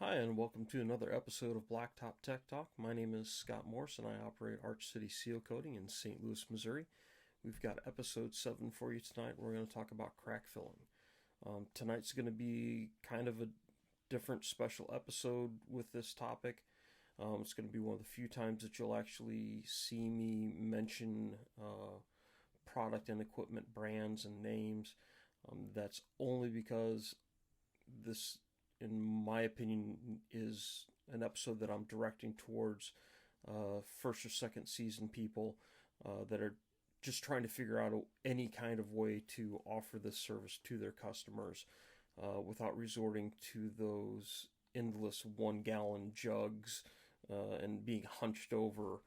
Hi, and welcome to another episode of Blacktop Tech Talk. My name is Scott Morse, and I operate Arch City Seal Coating in St. Louis, Missouri. We've got episode 7 for you tonight. We're going to talk about crack filling. Tonight's going to be kind of a different special episode with this topic. It's going to be one of the few times that you'll actually see me mention product and equipment brands and names. That's only because this, in my opinion, is an episode that I'm directing towards first or second season people that are just trying to figure out any kind of way to offer this service to their customers without resorting to those endless 1 gallon jugs and being hunched over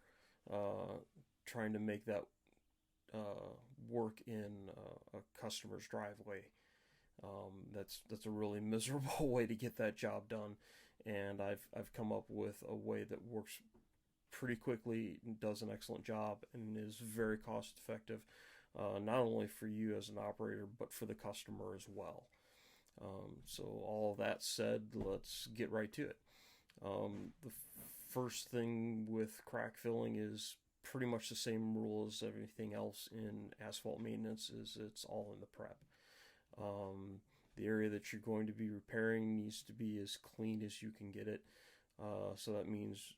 trying to make that work in a customer's driveway. That's a really miserable way to get that job done, and I've come up with a way that works pretty quickly, does an excellent job, and is very cost effective, not only for you as an operator but for the customer as well. So all that said, let's get right to it. The first thing with crack filling is pretty much the same rule as everything else in asphalt maintenance, is it's all in the prep. The area that you're going to be repairing needs to be as clean as you can get it. So that means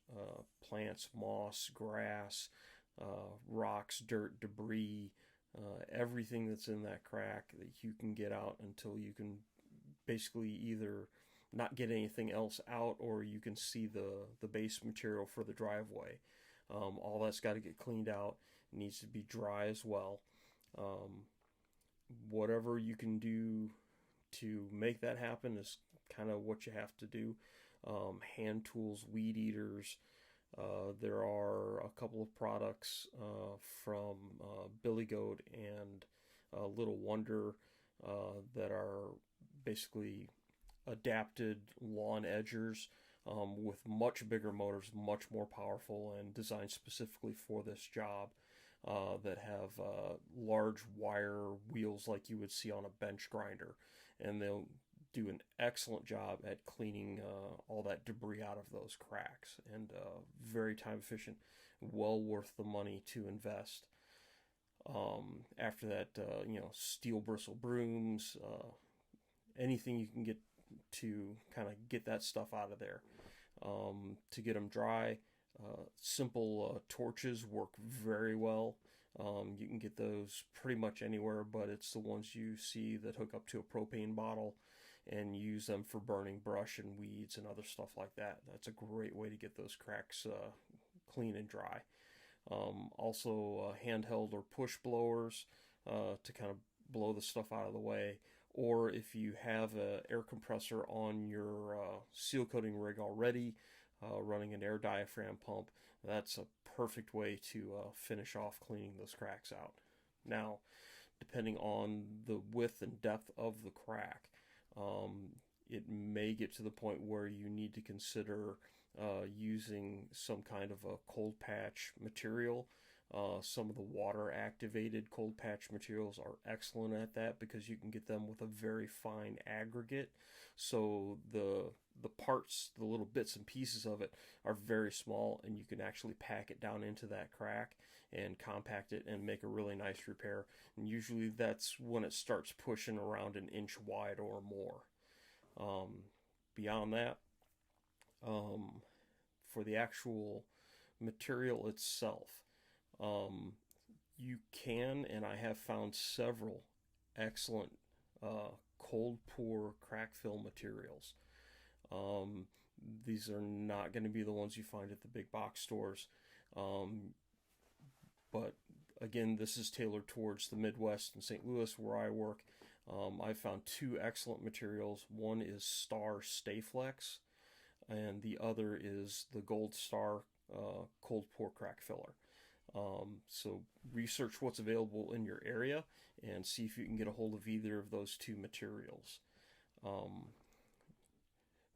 plants, moss, grass, rocks, dirt, debris, everything that's in that crack that you can get out until you can basically either not get anything else out, or you can see the base material for the driveway. All that's got to get cleaned out. It needs to be dry as well. Whatever you can do to make that happen is kind of what you have to do. Hand tools, weed eaters. There are a couple of products from Billy Goat and Little Wonder that are basically adapted lawn edgers with much bigger motors, much more powerful, and designed specifically for this job. That have large wire wheels like you would see on a bench grinder, and they'll do an excellent job at cleaning all that debris out of those cracks, and very time efficient, well worth the money to invest. After that, steel bristle brooms, anything you can get to kind of get that stuff out of there. To get them dry, simple torches work very well. You can get those pretty much anywhere, but it's the ones you see that hook up to a propane bottle and use them for burning brush and weeds and other stuff like that. That's a great way to get those cracks clean and dry. Also, handheld or push blowers to kind of blow the stuff out of the way. Or if you have an air compressor on your seal coating rig already, running an air diaphragm pump, that's a perfect way to finish off cleaning those cracks out. Now, depending on the width and depth of the crack, it may get to the point where you need to consider using some kind of a cold patch material. Some of the water activated cold patch materials are excellent at that because you can get them with a very fine aggregate. So the parts, the little bits and pieces of it are very small, and you can actually pack it down into that crack and compact it and make a really nice repair. And usually that's when it starts pushing around an inch wide or more. Beyond that, for the actual material itself, you can, and I have found several excellent cold pour crack fill materials. These are not going to be the ones you find at the big box stores. But again, this is tailored towards the Midwest and St. Louis where I work. I found two excellent materials. One is Star Stayflex, and the other is the Gold Star Cold Pour Crack Filler. So research what's available in your area and see if you can get a hold of either of those two materials.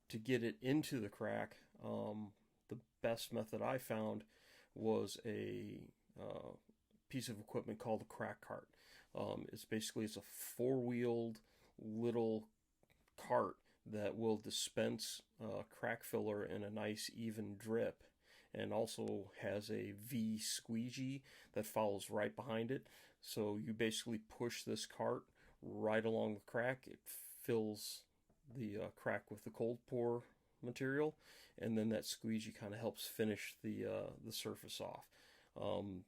To get it into the crack, the best method I found was a piece of equipment called a crack cart. It's a four-wheeled little cart that will dispense crack filler in a nice even drip, and also has a V squeegee that follows right behind it. So you basically push this cart right along the crack. It fills the crack with the cold pour material, and then that squeegee kind of helps finish the surface off. Um,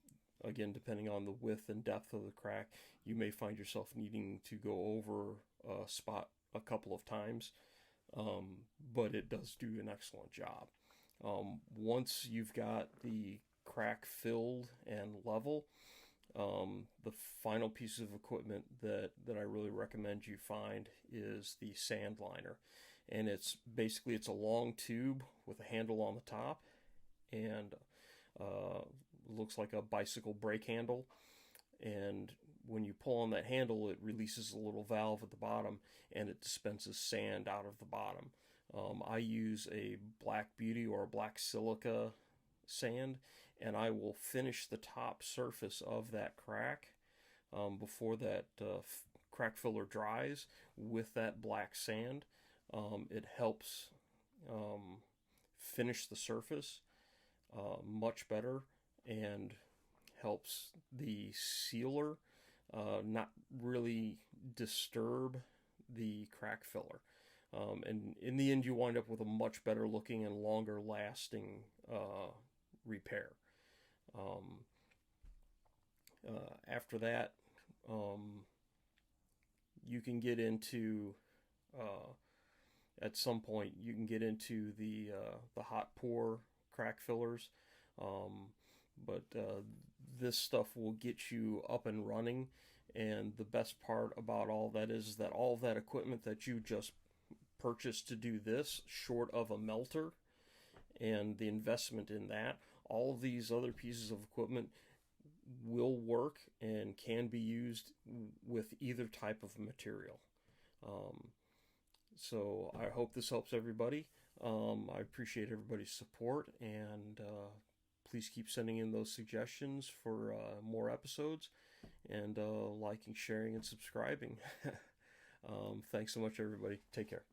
Again, depending on the width and depth of the crack, you may find yourself needing to go over a spot a couple of times, but it does do an excellent job. Once you've got the crack filled and level, the final piece of equipment that I really recommend you find is the sand liner. And it's basically, it's a long tube with a handle on the top, and looks like a bicycle brake handle. And when you pull on that handle, it releases a little valve at the bottom, and it dispenses sand out of the bottom. I use a black beauty or a black silica sand, and I will finish the top surface of that crack before that crack filler dries with that black sand. It helps finish the surface much better, and helps the sealer not really disturb the crack filler. And in the end, you wind up with a much better looking and longer lasting repair. After that, you can get into at some point you can get into the hot pour crack fillers, but this stuff will get you up and running. And the best part about all that is that all of that equipment that you just purchased to do this, short of a melter and the investment in that, all of these other pieces of equipment will work and can be used with either type of material. So I hope this helps everybody. I appreciate everybody's support, and please keep sending in those suggestions for more episodes, and liking, sharing, and subscribing. Thanks so much, everybody. Take care.